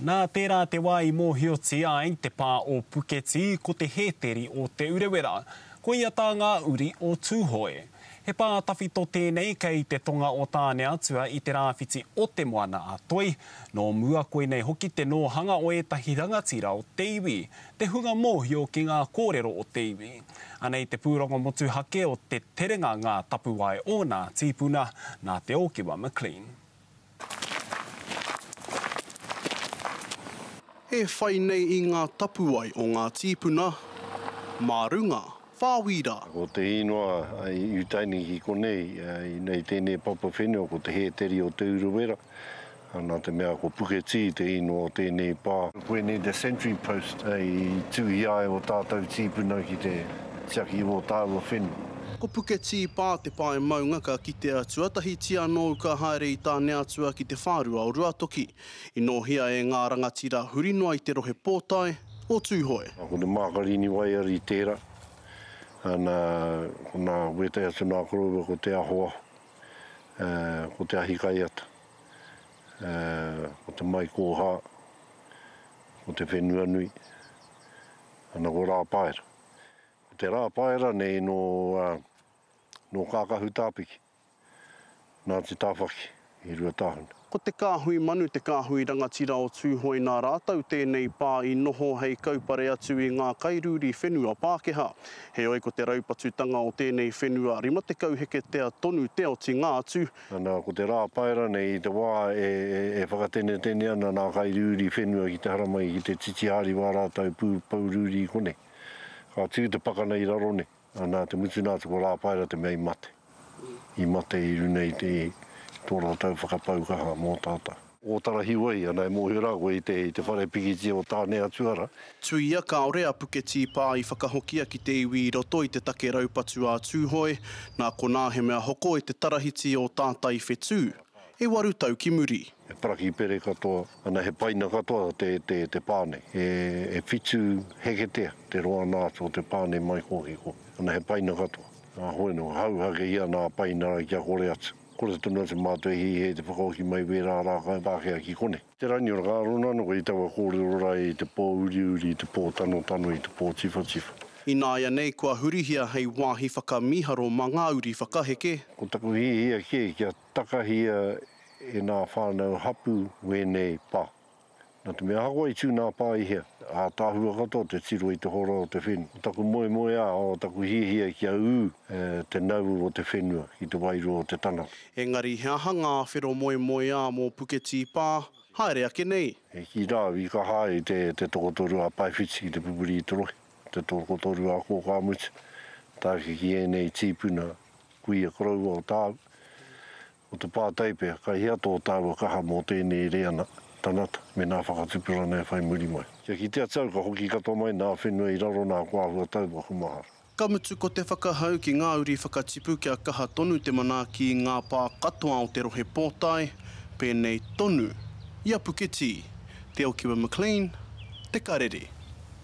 Nā tērā te wā I mōhioti ai te pā o Puketi ko te hēteri o te urewera, ko ia tā ngā uri o Tūhoe. He pā tawhito tēnei kei te tonga o tāne atua I te rāwhiti o te moana a toi, no mua koe nei hoki te nōhanga o etahi rangatira o te iwi, te hunga mōhio ki ngā kōrero o te iwi. Anei te pūrongo motu hake o te terenga ngā tapuai o ngā tīpuna, nā te Okiwa McLean. He whai nei I ngā tapuai o ngā tīpuna, Marunga, Whāwira. Ko te inoa I utaini ki konei, nei tēnei papa whenua ko te hēteri o te urewera. Nā te mea ko Puketi te inoa o tēnei pā. Koe nei the Sentry Post, I tui ai o tātou tīpuna ki te tiaki o tāua whenua. Ko Puketi pā te pae maungaka ki te atua, tahi tia nō ka haere I tāne atua ki te whārua o Ruatoki. I nōhia e ngā rangatira hurinoa I te rohe pōtai o Tūhoe. Ko te mākarini wai ari tērā. Ko nā wetai atu nā koroua ko te ahoa, ko te ahikai ata, ko te mai kōhā, ko te whenua nui, ana ko rā paera. Ko te rā paera nei no kākahu tāpiki, nā te tāwhaki I rua tāhuna. Ko te kāhui manu, te kāhui rangatira o Tūhoe nā rātau tēnei pā I noho hei kaupare atu I ngā kairūri whenua Pākehā. He oi ko te raupatutanga o tēnei whenua rima te kauheke tea tonu te o ti ngā atu. Ana ko te rā paera nei te wā e whakatene tene ana nā kairūri whenua ki te haramai ki te titiari wā rātau paurūri kone. Ka tū te pakana I raro ne. Ana te mutu nā te ko rā paera te mea I mate. I mate I runa I te tōra tau whakapaukaha mō tāta. O tarahi wai, ana mōhira koe I te whare pikiti o tāne atuara. Tuia ka orea Puketi pā I whakahokia ki te iwi roto I te take raupatu a Tūhoe, nā ko nā he mea hoko I te tarahiti o tātai whetū, e waru tau ki muri. E paraki pere katoa, ana he paina katoa te pāne. E whitu heketea, te roa nātu o te pāne mai kohi ko. Ana he paina katoa. Nā hoe no, hau hake ia nā paina rai kia kore atu. Kore tonu atu mātua he te whakaoki mai wera rākai Pākehā ki kone. Te rangi o rā rona no ko I taua kōrero rai I te pō uri I te pō tano I te pō tifa. I nā ia nei kua hurihia hei wāhi whakamiharo mā ngā uri whakaheke. Ko taku hihia kia takahia e nā whānau hapu wenei pā. Nā te mea hako I tū nā pā I hea. A tāhua katoa te tiro I te hora o te whenu. Taku moe a o taku hihia kia te nau o te whenua I te wairo o te tana. Engari he aha ngā whero moe a mō Puketi pā, haere ake nei. E ki rā, ka hae te tokotoru a Paiwhiti I te pupuri I te rohe. Te tokotoru a Kōkāmuti. Tāke ki e nei tīpuna kuia koroua o tāu. O te pāteipea, ka hea tō tāu a kaha mō tēnei reana. Tanata, me nā whakatupura nei whai muri mai. Kia ki tea tau, ka hoki katoa mai nā whenua I raro nā kuahua tau wa humahara. Ka mutu ko te whakahau ki ngā uri whakatipu kia kaha tonu te mana ki ngā pā katoa o te rohe pōtai, pēnei tonu, ia Puketi, te Okiwa McLean, te karere.